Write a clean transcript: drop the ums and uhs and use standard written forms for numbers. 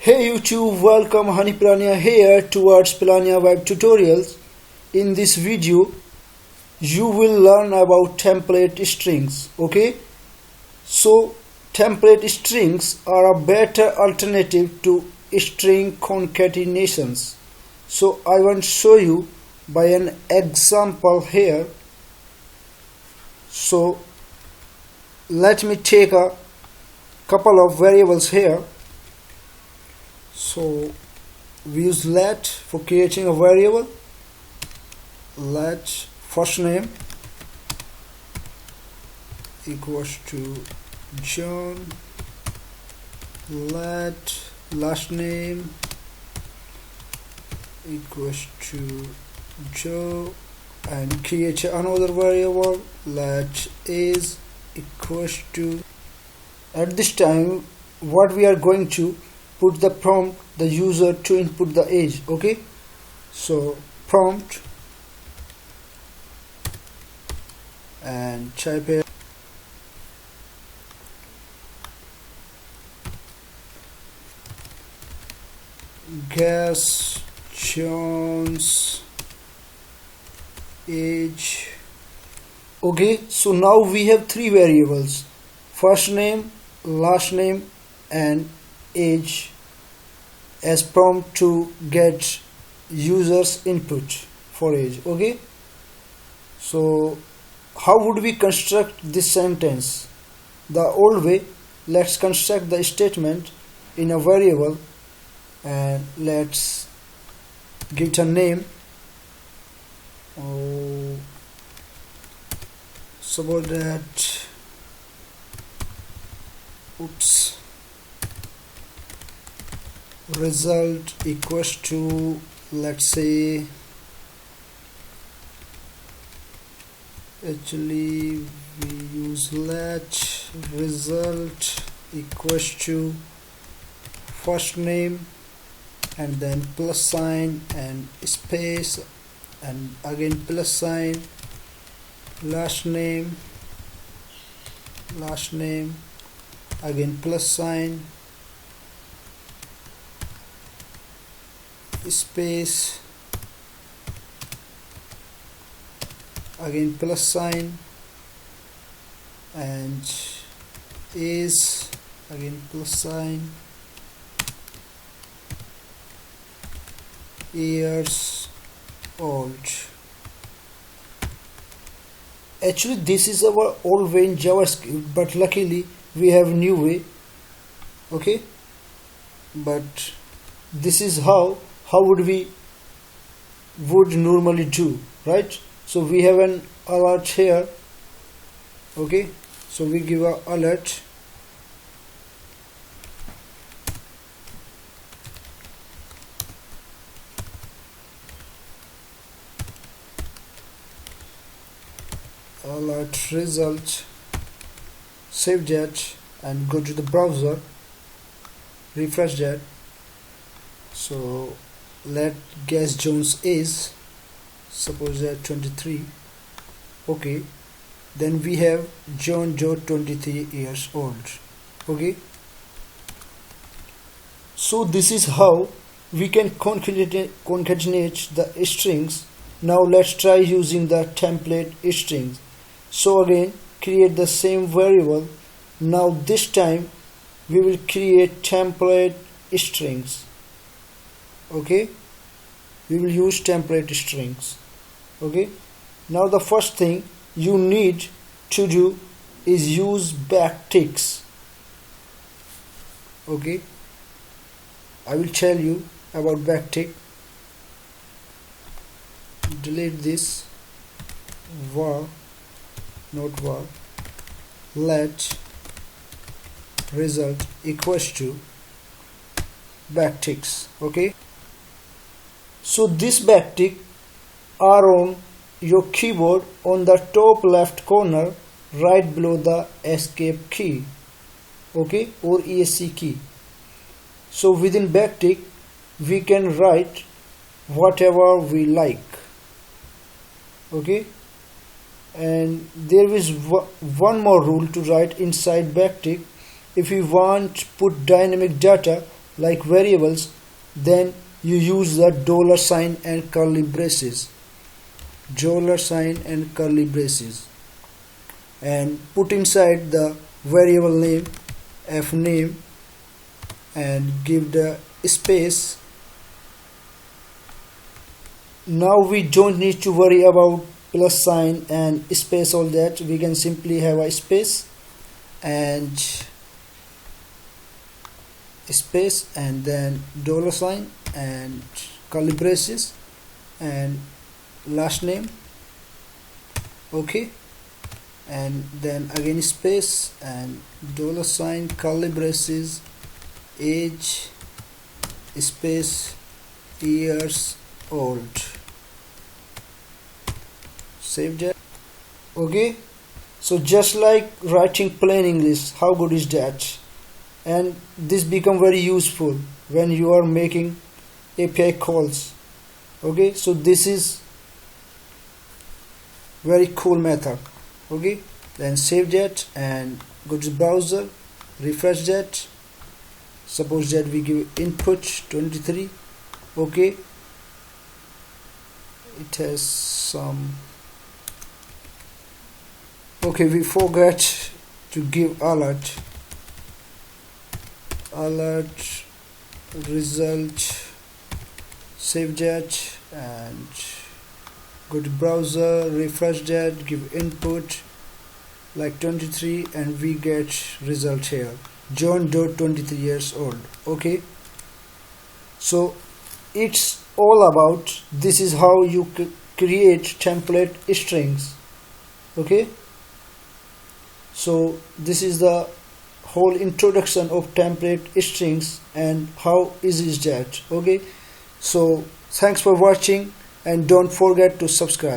Hey YouTube, welcome Honey Piranha here towards Piranha Web Tutorials. In this video, you will learn about template strings. Okay, so template strings are a better alternative to string concatenations. So I want to show you by an example here. So let me take a couple of variables here. So we use let for creating a variable. Let first name equals to John. Let last name equals to Joe, and create another variable. Let is equals to. At this time, what we are going to put the prompt the user to input the age. Okay, so prompt and type here guess John's age. Okay, so now we have three variables: first name, last name, and age as prompt to get users input for age. Okay, so how would we construct this sentence? The old way, let's construct the statement in a variable and let's give it a name. Suppose that result equals to, let's say, actually we use let result equals to first name and then plus sign and space and again plus sign, last name again plus sign, space again plus sign, and is again plus sign, years old. Actually this is our old way in JavaScript, but luckily we have new way. Okay, but this is how we would normally do, right? So we have an alert here. Okay, so we give a alert result, save that and go to the browser, refresh that. So let guess Jones is, suppose that 23. Okay, then we have John Joe 23 years old. Okay, so this is how we can concatenate the strings. Now let's try using the template strings. So again, create the same variable. Now this time we will create template strings. Okay, we will use template strings. Okay, now the first thing you need to do is use backticks. Okay, I will tell you about backtick. Delete this var, not var, let result equals to backticks. Okay, so this backtick are on your keyboard on the top left corner right below the escape key. Okay, or ESC key. So within backtick we can write whatever we like. Okay, and there is one more rule to write inside backtick. If you want to put dynamic data, like variables, then you use the dollar sign and curly braces, dollar sign and curly braces, and put inside the variable name f name and give the space. Now we don't need to worry about plus sign and space, all that. We can simply have a space and then dollar sign and curly braces and last name, okay, and then again space and dollar sign curly braces, age space years old. Save that. Okay, so just like writing plain English, how good is that? And this become very useful when you are making API calls. Okay, so this is very cool method. Okay, then save that and go to the browser, refresh that. Suppose that we give input 23. Okay, it has some. Okay, we forgot to give alert result. Save that and go to browser, refresh that, give input like 23 and we get result here, John 23 years old. Okay, so it's all about, this is how you create template strings. Okay, so this is the whole introduction of template strings and how easy is that. Okay, so thanks for watching and don't forget to subscribe.